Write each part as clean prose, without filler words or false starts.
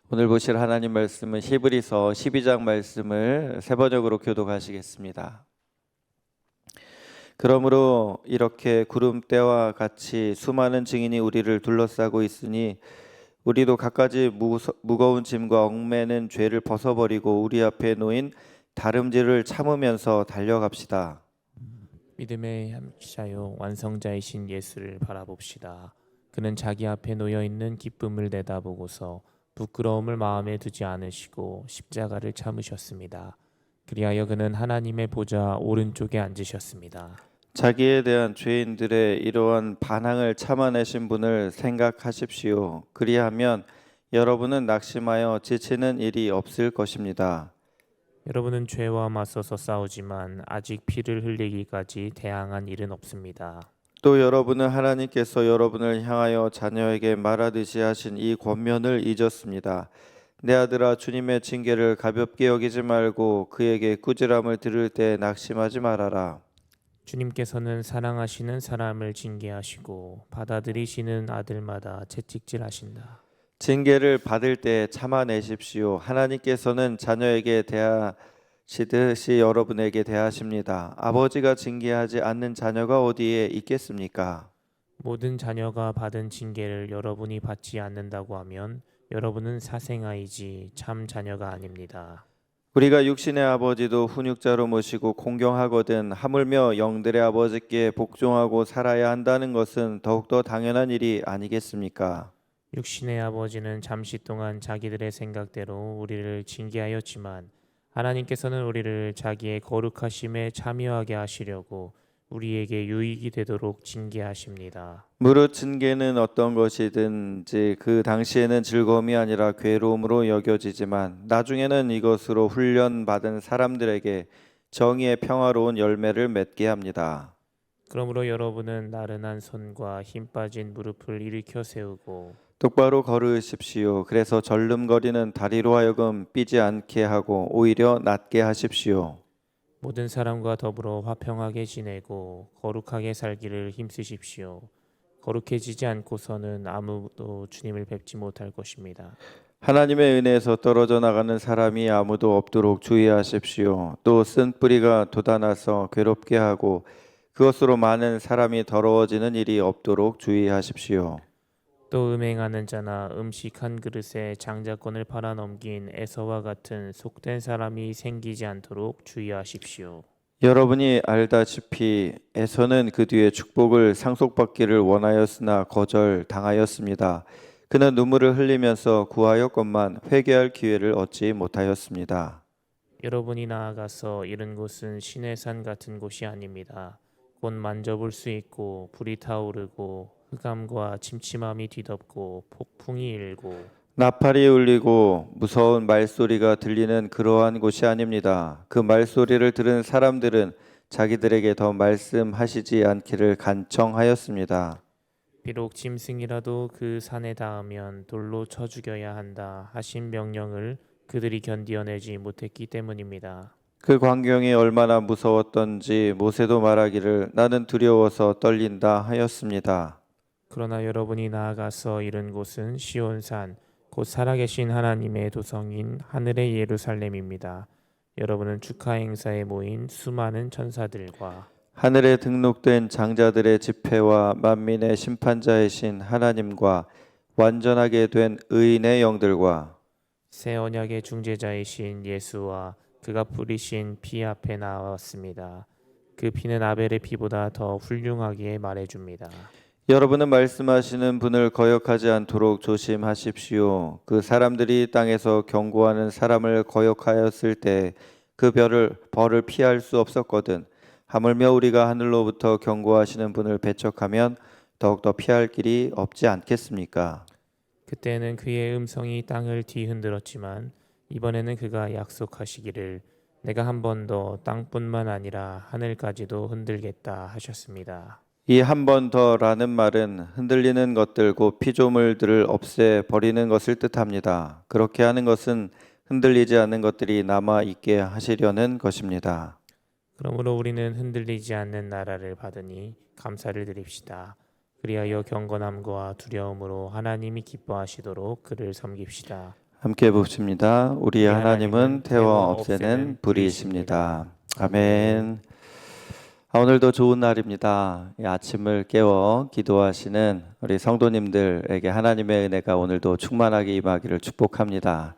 오늘 보실 하나님 말씀은 히브리서 12장 말씀을 세 번역으로 교독하시겠습니다. 그러므로 이렇게 구름대와 같이 수많은 증인이 우리를 둘러싸고 있으니 우리도 갖가지 무거운 짐과 얽매는 죄를 벗어버리고 우리 앞에 놓인 다름질을 참으면서 달려갑시다. 믿음의 함자요 완성자이신 예수를 바라봅시다. 그는 자기 앞에 놓여 있는 기쁨을 내다보고서 부끄러움을 마음에 두지 않으시고 십자가를 참으셨습니다. 그리하여 그는 하나님의 보좌 오른쪽에 앉으셨습니다. 자기에 대한 죄인들의 이러한 반항을 참아내신 분을 생각하십시오. 그리하면 여러분은 낙심하여 지치는 일이 없을 것입니다. 여러분은 죄와 맞서서 싸우지만 아직 피를 흘리기까지 대항한 일은 없습니다. 또 여러분은 하나님께서 여러분을 향하여 자녀에게 말하듯이 하신 이 권면을 잊었습니다. 내 아들아, 주님의 징계를 가볍게 여기지 말고 그에게 꾸지람을 들을 때 낙심하지 말아라. 주님께서는 사랑하시는 사람을 징계하시고 받아들이시는 아들마다 채찍질하신다. 징계를 받을 때 참아내십시오. 하나님께서는 자녀에게 대하시듯이 여러분에게 대하십니다. 아버지가 징계하지 않는 자녀가 어디에 있겠습니까? 모든 자녀가 받은 징계를 여러분이 받지 않는다고 하면 여러분은 사생아이지 참 자녀가 아닙니다. 우리가 육신의 아버지도 훈육자로 모시고 공경하거든 하물며 영들의 아버지께 복종하고 살아야 한다는 것은 더욱더 당연한 일이 아니겠습니까? 육신의 아버지는 잠시 동안 자기들의 생각대로 우리를 징계하였지만 하나님께서는 우리를 자기의 거룩하심에 참여하게 하시려고 우리에게 유익이 되도록 징계하십니다. 무릇 징계는 어떤 것이든지 그 당시에는 즐거움이 아니라 괴로움으로 여겨지지만 나중에는 이것으로 훈련받은 사람들에게 정의의 평화로운 열매를 맺게 합니다. 그러므로 여러분은 나른한 손과 힘 빠진 무릎을 일으켜 세우고 똑바로 걸으십시오. 그래서 절름거리는 다리로 하여금 삐지 않게 하고 오히려 낫게 하십시오. 모든 사람과 더불어 화평하게 지내고 거룩하게 살기를 힘쓰십시오. 거룩해지지 않고서는 아무도 주님을 뵙지 못할 것입니다. 하나님의 은혜에서 떨어져 나가는 사람이 아무도 없도록 주의하십시오. 또 쓴 뿌리가 돋아나서 괴롭게 하고 그것으로 많은 사람이 더러워지는 일이 없도록 주의하십시오. 또 음행하는 자나 음식 한 그릇에 장자권을 팔아넘긴 에서와 같은 속된 사람이 생기지 않도록 주의하십시오. 여러분이 알다시피 에서는 그 뒤에 축복을 상속받기를 원하였으나 거절당하였습니다. 그는 눈물을 흘리면서 구하였건만 회개할 기회를 얻지 못하였습니다. 여러분이 나아가서 이른 곳은 신의 산 같은 곳이 아닙니다. 곧 만져볼 수 있고 불이 타오르고 흑암과 침침함이 뒤덮고 폭풍이 일고 나팔이 울리고 무서운 말소리가 들리는 그러한 곳이 아닙니다. 그 말소리를 들은 사람들은 자기들에게 더 말씀하시지 않기를 간청하였습니다. 비록 짐승이라도 그 산에 닿으면 돌로 쳐 죽여야 한다 하신 명령을 그들이 견디어내지 못했기 때문입니다. 그 광경이 얼마나 무서웠던지 모세도 말하기를 나는 두려워서 떨린다 하였습니다. 그러나 여러분이 나아가서 이른 곳은 시온산 곧 살아계신 하나님의 도성인 하늘의 예루살렘입니다. 여러분은 축하 행사에 모인 수많은 천사들과 하늘에 등록된 장자들의 집회와 만민의 심판자이신 하나님과 완전하게 된 의인의 영들과 새 언약의 중재자이신 예수와 그가 뿌리신 피 앞에 나왔습니다. 그 피는 아벨의 피보다 더 훌륭하게 말해줍니다. 여러분은 말씀하시는 분을 거역하지 않도록 조심하십시오. 그 사람들이 땅에서 경고하는 사람을 거역하였을 때 그 벌을 피할 수 없었거든. 하물며 우리가 하늘로부터 경고하시는 분을 배척하면 더욱더 피할 길이 없지 않겠습니까? 그때는 그의 음성이 땅을 뒤흔들었지만 이번에는 그가 약속하시기를 내가 한 번 더 땅뿐만 아니라 하늘까지도 흔들겠다 하셨습니다. 이 한 번 더라는 말은 흔들리는 것들 곧 피조물들을 없애 버리는 것을 뜻합니다. 그렇게 하는 것은 흔들리지 않는 것들이 남아 있게 하시려는 것입니다. 그러므로 우리는 흔들리지 않는 나라를 받으니 감사를 드립시다. 그리하여 경건함과 두려움으로 하나님이 기뻐하시도록 그를 섬깁시다. 함께 봅시다. 우리 하나님은 태워 없애는 불이십니다. 아멘. 오늘도 좋은 날입니다. 이 아침을 깨워 기도하시는 우리 성도님들에게 하나님의 은혜가 오늘도 충만하게 임하기를 축복합니다.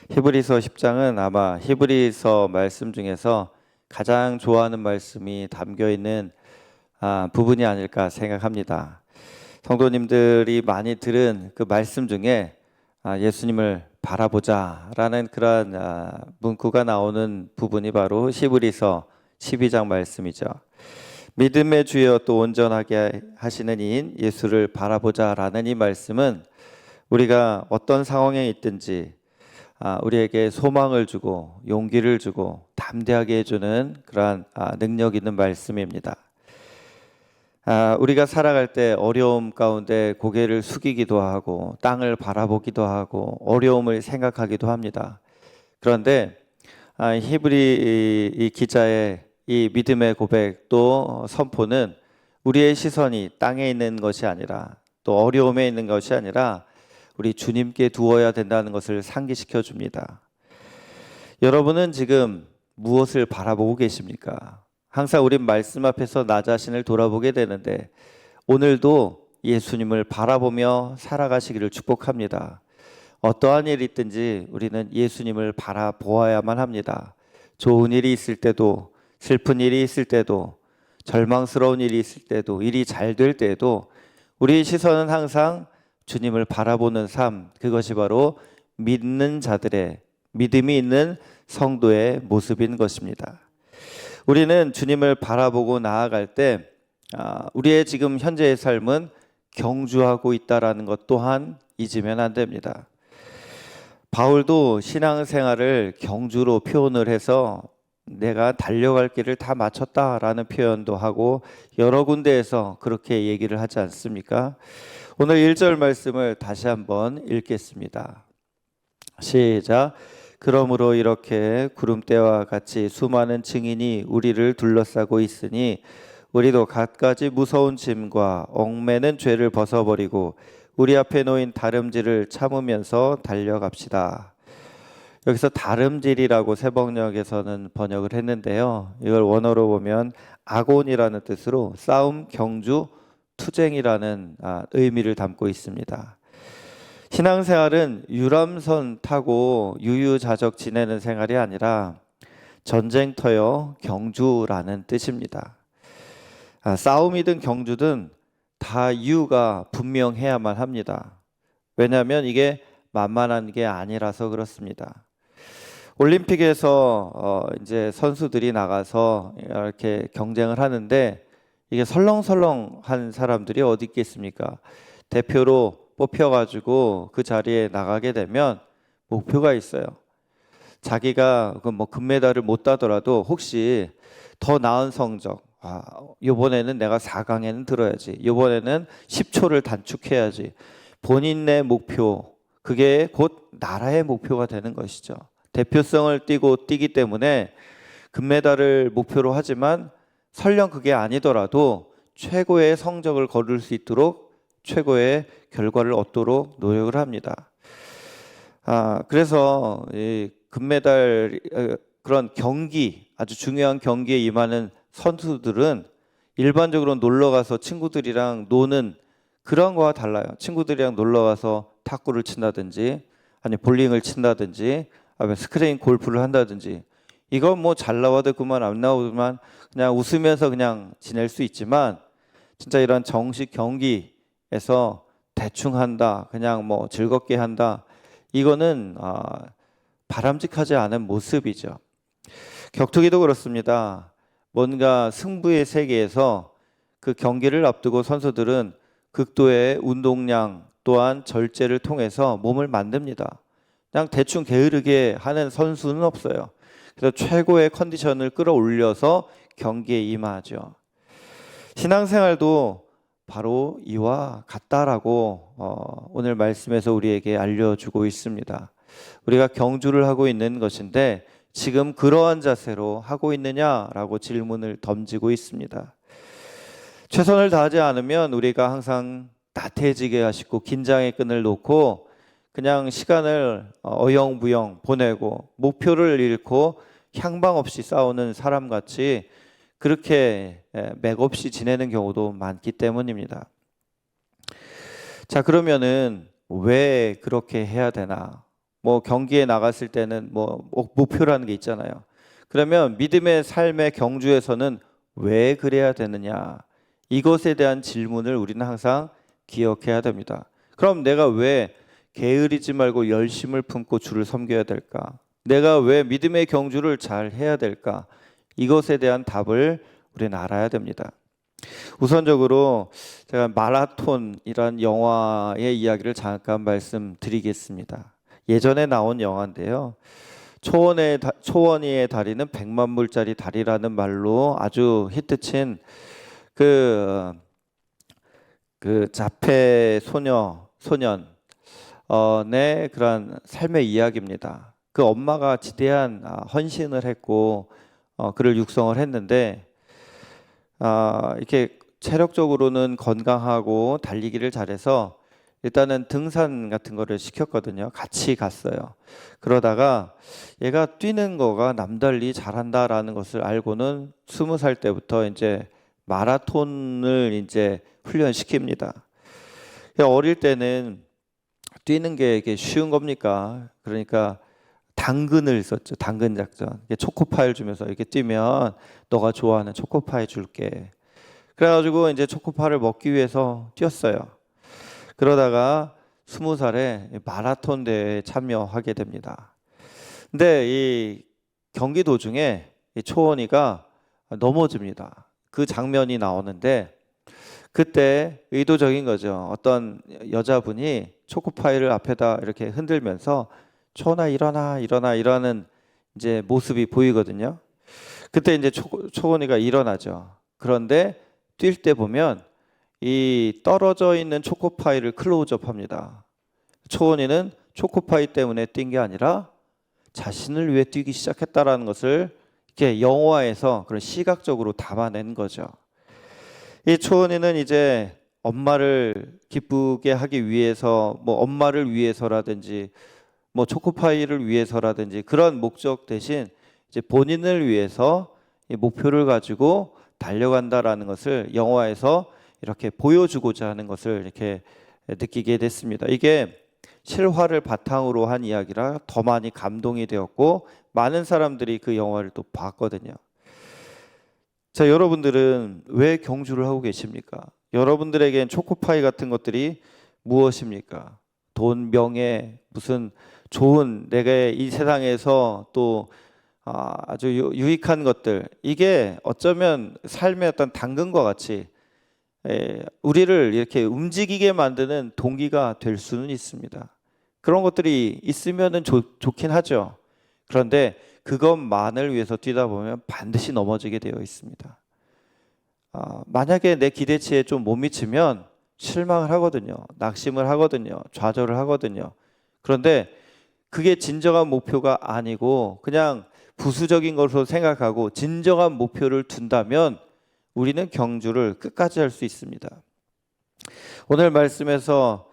히브리서 10장은 아마 히브리서 말씀 중에서 가장 좋아하는 말씀이 담겨 있는 부분이 아닐까 생각합니다. 성도님들이 많이 들은 그 말씀 중에 예수님을 바라보자라는 그런 문구가 나오는 부분이 바로 히브리서 12장 말씀이죠. 믿음의 주여 또 온전하게 하시는 이인 예수를 바라보자라는 이 말씀은 우리가 어떤 상황에 있든지 우리에게 소망을 주고 용기를 주고 담대하게 해주는 그러한 능력 있는 말씀입니다. 우리가 살아갈 때 어려움 가운데 고개를 숙이기도 하고 땅을 바라보기도 하고 어려움을 생각하기도 합니다. 그런데 히브리 이 기자의 이 믿음의 고백 또 선포는 우리의 시선이 땅에 있는 것이 아니라 또 어려움에 있는 것이 아니라 우리 주님께 두어야 된다는 것을 상기시켜 줍니다. 여러분은 지금 무엇을 바라보고 계십니까? 항상 우리 말씀 앞에서 나 자신을 돌아보게 되는데 오늘도 예수님을 바라보며 살아가시기를 축복합니다. 어떠한 일이 있든지 우리는 예수님을 바라보아야만 합니다. 좋은 일이 있을 때도 슬픈 일이 있을 때도 절망스러운 일이 있을 때도 일이 잘 될 때도 우리 시선은 항상 주님을 바라보는 삶, 그것이 바로 믿는 자들의 믿음이 있는 성도의 모습인 것입니다. 우리는 주님을 바라보고 나아갈 때 우리의 지금 현재의 삶은 경주하고 있다라는 것 또한 잊으면 안 됩니다. 바울도 신앙생활을 경주로 표현을 해서 내가 달려갈 길을 다 마쳤다라는 표현도 하고 여러 군데에서 그렇게 얘기를 하지 않습니까? 오늘 1절 말씀을 다시 한번 읽겠습니다. 시작. 그러므로 이렇게 구름대와 같이 수많은 증인이 우리를 둘러싸고 있으니 우리도 갖가지 무서운 짐과 얽매는 죄를 벗어버리고 우리 앞에 놓인 다름질을 참으면서 달려갑시다. 여기서 다름질이라고 새번역에서는 번역을 했는데요. 이걸 원어로 보면 아곤이라는 뜻으로 싸움, 경주, 투쟁이라는 의미를 담고 있습니다. 신앙생활은 유람선 타고 유유자적 지내는 생활이 아니라 전쟁터여 경주라는 뜻입니다. 싸움이든 경주든 다 이유가 분명해야만 합니다. 왜냐하면 이게 만만한 게 아니라서 그렇습니다. 올림픽에서 이제 선수들이 나가서 이렇게 경쟁을 하는데 이게 설렁설렁한 사람들이 어디 있겠습니까? 대표로 뽑혀가지고 그 자리에 나가게 되면 목표가 있어요. 자기가 뭐 금메달을 못 따더라도 혹시 더 나은 성적, 이번에는 내가 4강에는 들어야지, 이번에는 10초를 단축해야지. 본인의 목표, 그게 곧 나라의 목표가 되는 것이죠. 대표성을 뛰기 때문에 금메달을 목표로 하지만 설령 그게 아니더라도 최고의 성적을 거둘 수 있도록 최고의 결과를 얻도록 노력을 합니다. 그래서 이 금메달 그런 경기, 아주 중요한 경기에 임하는 선수들은 일반적으로 놀러 가서 친구들이랑 노는 그런 거와 달라요. 친구들이랑 놀러 가서 탁구를 친다든지 아니 볼링을 친다든지 아니면 스크린 골프를 한다든지 이건 뭐 잘 나와도 그만 안 나오지만 그냥 웃으면서 그냥 지낼 수 있지만 진짜 이런 정식 경기에서 대충 한다, 그냥 뭐 즐겁게 한다, 이거는 바람직하지 않은 모습이죠. 격투기도 그렇습니다. 뭔가 승부의 세계에서 그 경기를 앞두고 선수들은 극도의 운동량 또한 절제를 통해서 몸을 만듭니다. 그냥 대충 게으르게 하는 선수는 없어요. 그래서 최고의 컨디션을 끌어올려서 경기에 임하죠. 신앙생활도 바로 이와 같다라고 오늘 말씀에서 우리에게 알려주고 있습니다. 우리가 경주를 하고 있는 것인데 지금 그러한 자세로 하고 있느냐라고 질문을 던지고 있습니다. 최선을 다하지 않으면 우리가 항상 나태해지게 하시고 긴장의 끈을 놓고 그냥 시간을 어영부영 보내고 목표를 잃고 향방 없이 싸우는 사람같이 그렇게 맥없이 지내는 경우도 많기 때문입니다. 자, 그러면은 왜 그렇게 해야 되나? 뭐 경기에 나갔을 때는 뭐 목표라는 게 있잖아요. 그러면 믿음의 삶의 경주에서는 왜 그래야 되느냐? 이것에 대한 질문을 우리는 항상 기억해야 됩니다. 그럼 내가 왜 게으르지 말고 열심을 품고 주를 섬겨야 될까? 내가 왜 믿음의 경주를 잘 해야 될까? 이것에 대한 답을 우리는 알아야 됩니다. 우선적으로 제가 마라톤이란 영화의 이야기를 잠깐 말씀드리겠습니다. 예전에 나온 영화인데요. 초원위의 다리는 100만 불짜리 다리라는 말로 아주 히트친 그 자폐 소년의 그런 삶의 이야기입니다. 그 엄마가 지대한 헌신을 했고 그를 육성을 했는데 이렇게 체력적으로는 건강하고 달리기를 잘해서 일단은 등산 같은 거를 시켰거든요. 같이 갔어요. 그러다가 얘가 뛰는 거가 남달리 잘한다라는 것을 알고는 20살 때부터 이제 마라톤을 이제 훈련시킵니다. 어릴 때는 뛰는 게 이게 쉬운 겁니까? 그러니까 당근을 썼죠. 당근 작전. 초코파이를 주면서 이렇게 뛰면 너가 좋아하는 초코파이 줄게. 그래가지고 이제 초코파이를 먹기 위해서 뛰었어요. 그러다가 20살에 마라톤 대회에 참여하게 됩니다. 근데 이 경기 도중에 이 초원이가 넘어집니다. 그 장면이 나오는데 그때 의도적인 거죠. 어떤 여자분이 초코파이를 앞에다 이렇게 흔들면서 초원아 일어나 이러는 이제 모습이 보이거든요. 그때 이제 초원이가 일어나죠. 그런데 뛸 때 보면 이 떨어져 있는 초코파이를 클로즈업합니다. 초원이는 초코파이 때문에 뛴 게 아니라 자신을 위해 뛰기 시작했다라는 것을 이렇게 영화에서 그런 시각적으로 담아낸 거죠. 이 초원이는 이제 엄마를 기쁘게 하기 위해서 뭐 엄마를 위해서라든지 뭐 초코파이를 위해서라든지 그런 목적 대신 이제 본인을 위해서 이 목표를 가지고 달려간다라는 것을 영화에서 이렇게 보여주고자 하는 것을 이렇게 느끼게 됐습니다. 이게 실화를 바탕으로 한 이야기라 더 많이 감동이 되었고 많은 사람들이 그 영화를 또 봤거든요. 자, 여러분들은 왜 경주를 하고 계십니까? 여러분들에겐 초코파이 같은 것들이 무엇입니까? 돈, 명예, 무슨 좋은 내가 이 세상에서 또 아주 유익한 것들, 이게 어쩌면 삶의 어떤 당근과 같이 우리를 이렇게 움직이게 만드는 동기가 될 수는 있습니다. 그런 것들이 있으면 좋긴 하죠. 그런데 그것만을 위해서 뛰다 보면 반드시 넘어지게 되어 있습니다. 만약에 내 기대치에 좀 못 미치면 실망을 하거든요. 낙심을 하거든요. 좌절을 하거든요. 그런데 그게 진정한 목표가 아니고 그냥 부수적인 것으로 생각하고 진정한 목표를 둔다면 우리는 경주를 끝까지 할 수 있습니다. 오늘 말씀에서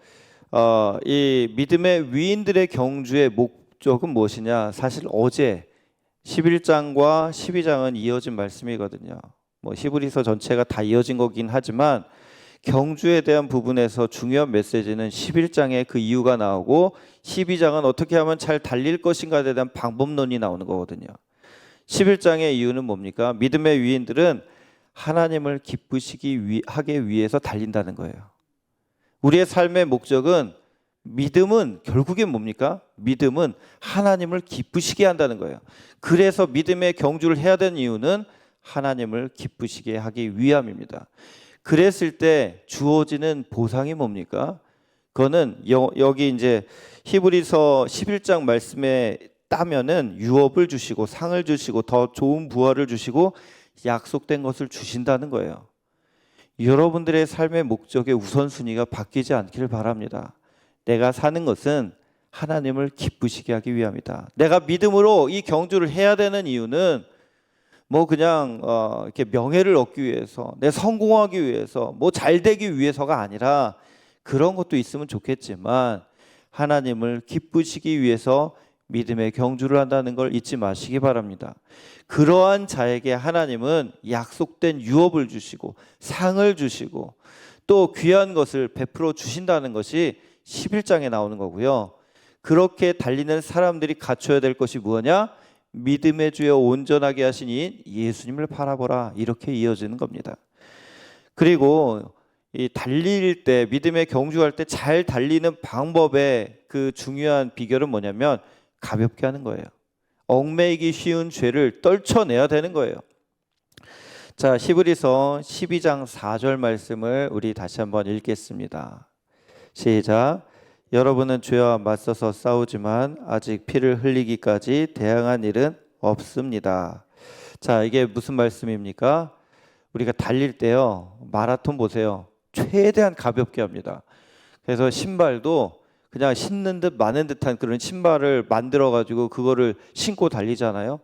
이 믿음의 위인들의 경주의 목적은 무엇이냐? 사실 어제 11장과 12장은 이어진 말씀이거든요. 뭐 히브리서 전체가 다 이어진 거긴 하지만 경주에 대한 부분에서 중요한 메시지는 11장에 그 이유가 나오고 12장은 어떻게 하면 잘 달릴 것인가에 대한 방법론이 나오는 거거든요. 11장의 이유는 뭡니까? 믿음의 위인들은 하나님을 기쁘시게 하기 위해서 달린다는 거예요. 우리의 삶의 목적은 믿음은 결국엔 뭡니까? 믿음은 하나님을 기쁘시게 한다는 거예요. 그래서 믿음의 경주를 해야 되는 이유는 하나님을 기쁘시게 하기 위함입니다. 그랬을 때 주어지는 보상이 뭡니까? 그거는 여기 이제 히브리서 11장 말씀에 따면은 유업을 주시고 상을 주시고 더 좋은 부활을 주시고 약속된 것을 주신다는 거예요. 여러분들의 삶의 목적의 우선순위가 바뀌지 않기를 바랍니다. 내가 사는 것은 하나님을 기쁘시게 하기 위함이다. 내가 믿음으로 이 경주를 해야 되는 이유는 뭐 그냥 이렇게 명예를 얻기 위해서, 내 성공하기 위해서, 뭐 잘 되기 위해서가 아니라 그런 것도 있으면 좋겠지만 하나님을 기쁘시기 위해서 믿음의 경주를 한다는 걸 잊지 마시기 바랍니다. 그러한 자에게 하나님은 약속된 유업을 주시고 상을 주시고 또 귀한 것을 베풀어 주신다는 것이 11장에 나오는 거고요. 그렇게 달리는 사람들이 갖춰야 될 것이 무엇이냐? 믿음의 주여 온전하게 하신 이 예수님을 바라보라. 이렇게 이어지는 겁니다. 그리고 이 달릴 때, 믿음의 경주할 때 잘 달리는 방법의 그 중요한 비결은 뭐냐면 가볍게 하는 거예요. 얽매이기 쉬운 죄를 떨쳐내야 되는 거예요. 자, 히브리서 12장 4절 말씀을 우리 다시 한번 읽겠습니다. 시작. 여러분은 죄와 맞서서 싸우지만 아직 피를 흘리기까지 대항한 일은 없습니다. 자, 이게 무슨 말씀입니까? 우리가 달릴 때요, 마라톤 보세요. 최대한 가볍게 합니다. 그래서 신발도 그냥 신는 듯 마는 듯한 그런 신발을 만들어 가지고 그거를 신고 달리잖아요.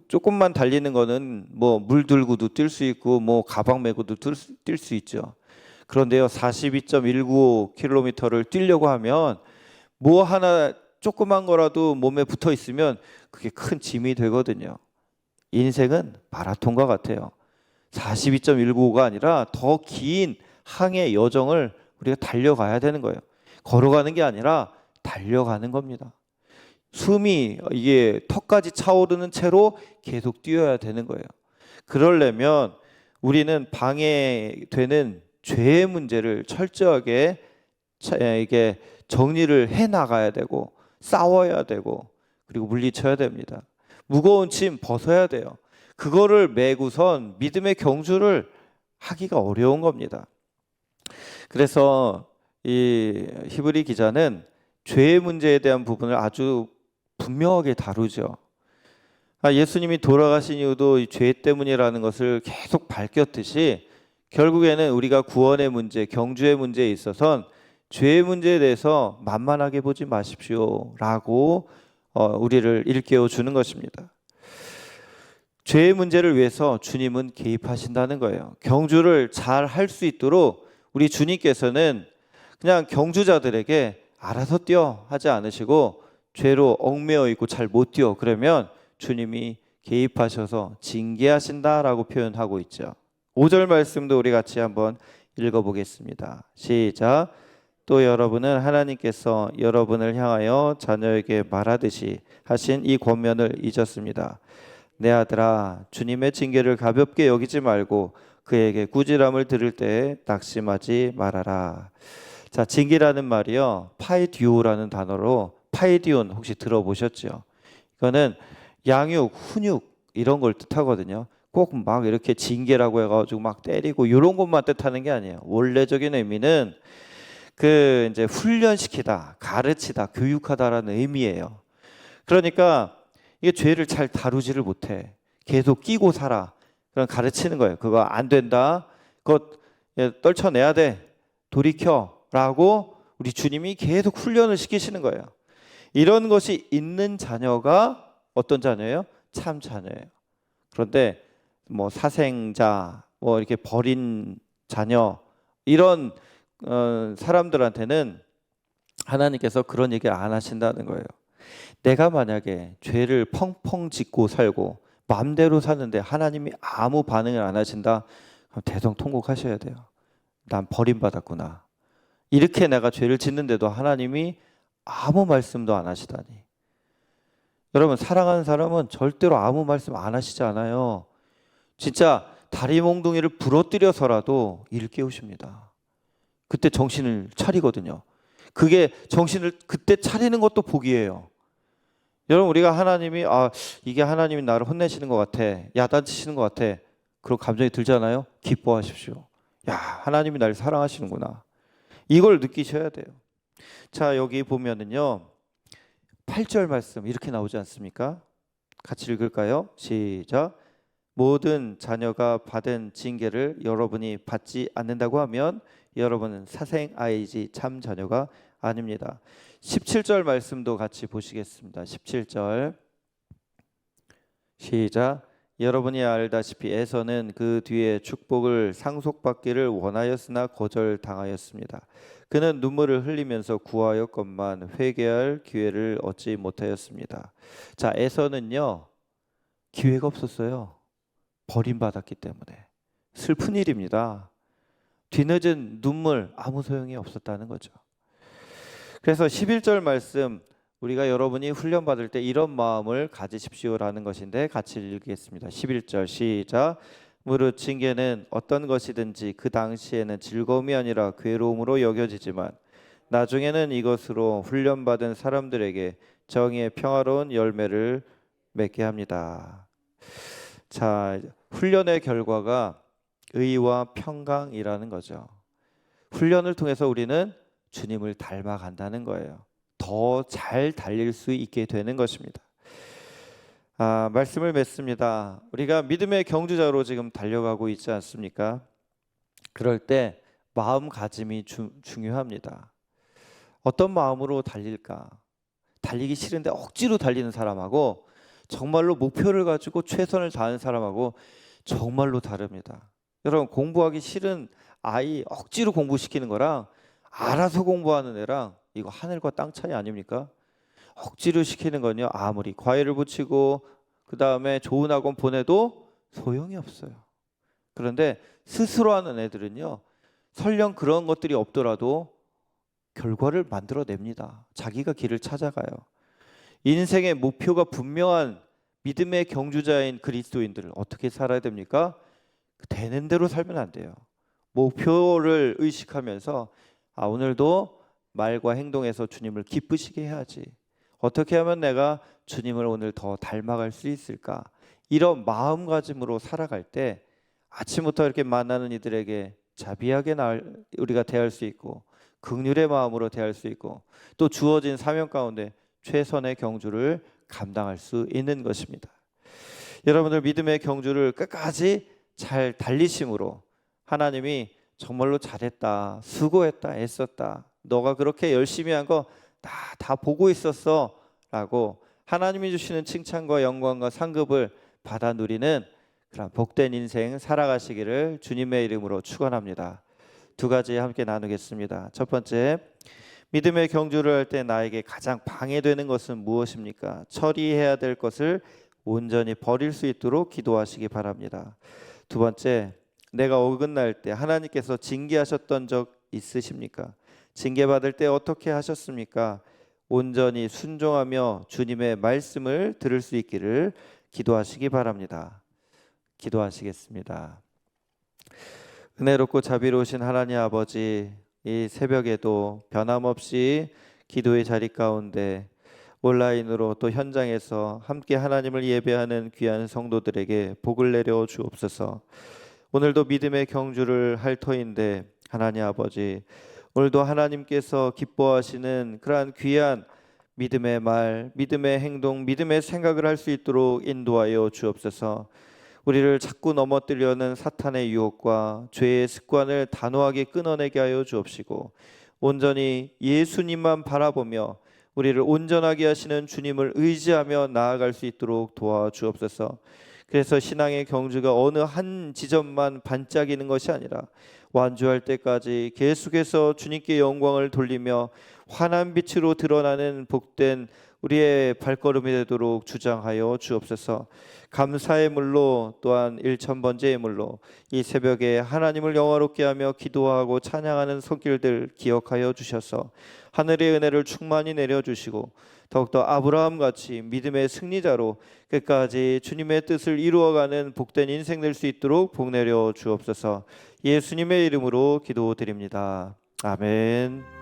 조금만 달리는 거는 뭐 물 들고도 뛸 수 있고 뭐 가방 메고도 뛸 수 있죠. 그런데요, 42.195km를 뛰려고 하면 뭐 하나 조그만 거라도 몸에 붙어 있으면 그게 큰 짐이 되거든요. 인생은 마라톤과 같아요. 42.195가 아니라 더 긴 항해 여정을 우리가 달려가야 되는 거예요. 걸어가는 게 아니라 달려가는 겁니다. 숨이 이게 턱까지 차오르는 채로 계속 뛰어야 되는 거예요. 그러려면 우리는 방해되는 죄의 문제를 철저하게 이게 정리를 해 나가야 되고 싸워야 되고 그리고 물리쳐야 됩니다. 무거운 짐 벗어야 돼요. 그거를 메고선 믿음의 경주를 하기가 어려운 겁니다. 그래서 이 히브리 기자는 죄의 문제에 대한 부분을 아주 분명하게 다루죠. 예수님이 돌아가신 이유도 이 죄 때문이라는 것을 계속 밝혔듯이 결국에는 우리가 구원의 문제, 경주의 문제에 있어서는 죄의 문제에 대해서 만만하게 보지 마십시오라고 우리를 일깨워 주는 것입니다. 죄의 문제를 위해서 주님은 개입하신다는 거예요. 경주를 잘 할 수 있도록 우리 주님께서는 그냥 경주자들에게 알아서 뛰어 하지 않으시고 죄로 얽매여 있고 잘 못 뛰어 그러면 주님이 개입하셔서 징계하신다라고 표현하고 있죠. 5절 말씀도 우리 같이 한번 읽어보겠습니다. 시작. 또 여러분은 하나님께서 여러분을 향하여 자녀에게 말하듯이 하신 이 권면을 잊었습니다. 내 아들아, 주님의 징계를 가볍게 여기지 말고 그에게 꾸지람을 들을 때에 낙심하지 말아라. 자, 징계라는 말이요, 파이디오라는 단어로, 파이디온 혹시 들어보셨죠? 이거는 양육, 훈육 이런 걸 뜻하거든요. 꼭 막 이렇게 징계라고 해가지고 막 때리고 이런 것만 뜻하는 게 아니에요. 원래적인 의미는 그 이제 훈련시키다, 가르치다, 교육하다라는 의미예요. 그러니까 이게 죄를 잘 다루지를 못해. 계속 끼고 살아. 그럼 가르치는 거예요. 그거 안 된다. 그거 떨쳐내야 돼. 돌이켜라고 우리 주님이 계속 훈련을 시키시는 거예요. 이런 것이 있는 자녀가 어떤 자녀예요? 참 자녀예요. 그런데 뭐 사생자, 뭐 이렇게 버린 자녀 이런 사람들한테는 하나님께서 그런 얘기를 안 하신다는 거예요. 내가 만약에 죄를 펑펑 짓고 살고 마음대로 사는데 하나님이 아무 반응을 안 하신다, 그럼 대성통곡하셔야 돼요. 난 버림받았구나. 이렇게 내가 죄를 짓는데도 하나님이 아무 말씀도 안 하시다니. 여러분, 사랑하는 사람은 절대로 아무 말씀 안 하시지 않아요. 진짜 다리 몽둥이를 부러뜨려서라도 일깨우십니다. 그때 정신을 차리거든요. 그게 정신을 그때 차리는 것도 복이에요. 여러분, 우리가 하나님이 이게 하나님이 나를 혼내시는 것 같아, 야단치시는 것 같아, 그런 감정이 들잖아요. 기뻐하십시오. 야, 하나님이 나를 사랑하시는구나. 이걸 느끼셔야 돼요. 자, 여기 보면은요 8절 말씀 이렇게 나오지 않습니까? 같이 읽을까요? 시작. 모든 자녀가 받은 징계를 여러분이 받지 않는다고 하면 여러분은 사생 아이지 참 자녀가 아닙니다. 17절 말씀도 같이 보시겠습니다. 17절 시작. 여러분이 알다시피 에서는 그 뒤에 축복을 상속받기를 원하였으나 거절당하였습니다. 그는 눈물을 흘리면서 구하였건만 회개할 기회를 얻지 못하였습니다. 자, 에서는요 기회가 없었어요. 버림받았기 때문에. 슬픈 일입니다. 뒤늦은 눈물 아무 소용이 없었다는 거죠. 그래서 11절 말씀, 우리가 여러분이 훈련받을 때 이런 마음을 가지십시오라는 것인데 같이 읽겠습니다. 11절 시작. 무릇 징계는 어떤 것이든지 그 당시에는 즐거움이 아니라 괴로움으로 여겨지지만 나중에는 이것으로 훈련받은 사람들에게 정의의 평화로운 열매를 맺게 합니다. 자, 훈련의 결과가 의와 평강이라는 거죠. 훈련을 통해서 우리는 주님을 닮아간다는 거예요. 더 잘 달릴 수 있게 되는 것입니다. 말씀을 맺습니다. 우리가 믿음의 경주자로 지금 달려가고 있지 않습니까? 그럴 때 마음가짐이 중요합니다. 어떤 마음으로 달릴까? 달리기 싫은데 억지로 달리는 사람하고 정말로 목표를 가지고 최선을 다하는 사람하고 정말로 다릅니다. 여러분, 공부하기 싫은 아이 억지로 공부시키는 거랑 알아서 공부하는 애랑 이거 하늘과 땅 차이 아닙니까? 억지로 시키는 건요, 아무리 과외를 붙이고 그 다음에 좋은 학원 보내도 소용이 없어요. 그런데 스스로 하는 애들은요, 설령 그런 것들이 없더라도 결과를 만들어냅니다. 자기가 길을 찾아가요. 인생의 목표가 분명한 믿음의 경주자인 그리스도인들을 어떻게 살아야 됩니까? 되는 대로 살면 안 돼요. 목표를 의식하면서 오늘도 말과 행동에서 주님을 기쁘시게 해야지. 어떻게 하면 내가 주님을 오늘 더 닮아갈 수 있을까? 이런 마음가짐으로 살아갈 때 아침부터 이렇게 만나는 이들에게 자비하게 우리가 대할 수 있고 긍휼의 마음으로 대할 수 있고 또 주어진 사명 가운데 최선의 경주를 감당할 수 있는 것입니다. 여러분들 믿음의 경주를 끝까지 잘 달리심으로 하나님이 정말로 잘했다, 수고했다, 애썼다, 너가 그렇게 열심히 한 거 다 보고 있었어 라고 하나님이 주시는 칭찬과 영광과 상급을 받아 누리는 그런 복된 인생 살아가시기를 주님의 이름으로 축원합니다. 두 가지 함께 나누겠습니다. 첫 번째, 믿음의 경주를 할 때 나에게 가장 방해되는 것은 무엇입니까? 처리해야 될 것을 온전히 버릴 수 있도록 기도하시기 바랍니다. 두 번째, 내가 어긋날 때 하나님께서 징계하셨던 적 있으십니까? 징계받을 때 어떻게 하셨습니까? 온전히 순종하며 주님의 말씀을 들을 수 있기를 기도하시기 바랍니다. 기도하시겠습니다. 은혜롭고 자비로우신 하나님 아버지, 이 새벽에도 변함없이 기도의 자리 가운데 온라인으로 또 현장에서 함께 하나님을 예배하는 귀한 성도들에게 복을 내려 주옵소서. 오늘도 믿음의 경주를 할 터인데 하나님 아버지, 오늘도 하나님께서 기뻐하시는 그러한 귀한 믿음의 말, 믿음의 행동, 믿음의 생각을 할 수 있도록 인도하여 주옵소서. 우리를 자꾸 넘어뜨려는 사탄의 유혹과 죄의 습관을 단호하게 끊어내게 하여 주옵시고 온전히 예수님만 바라보며 우리를 온전하게 하시는 주님을 의지하며 나아갈 수 있도록 도와주옵소서. 그래서 신앙의 경주가 어느 한 지점만 반짝이는 것이 아니라 완주할 때까지 계속해서 주님께 영광을 돌리며 환한 빛으로 드러나는 복된 우리의 발걸음이 되도록 주장하여 주옵소서. 감사의 물로 또한 일천번제의 물로 이 새벽에 하나님을 영화롭게 하며 기도하고 찬양하는 손길들 기억하여 주셔서 하늘의 은혜를 충만히 내려주시고 더욱더 아브라함같이 믿음의 승리자로 끝까지 주님의 뜻을 이루어가는 복된 인생 될 수 있도록 복 내려 주옵소서. 예수님의 이름으로 기도드립니다. 아멘.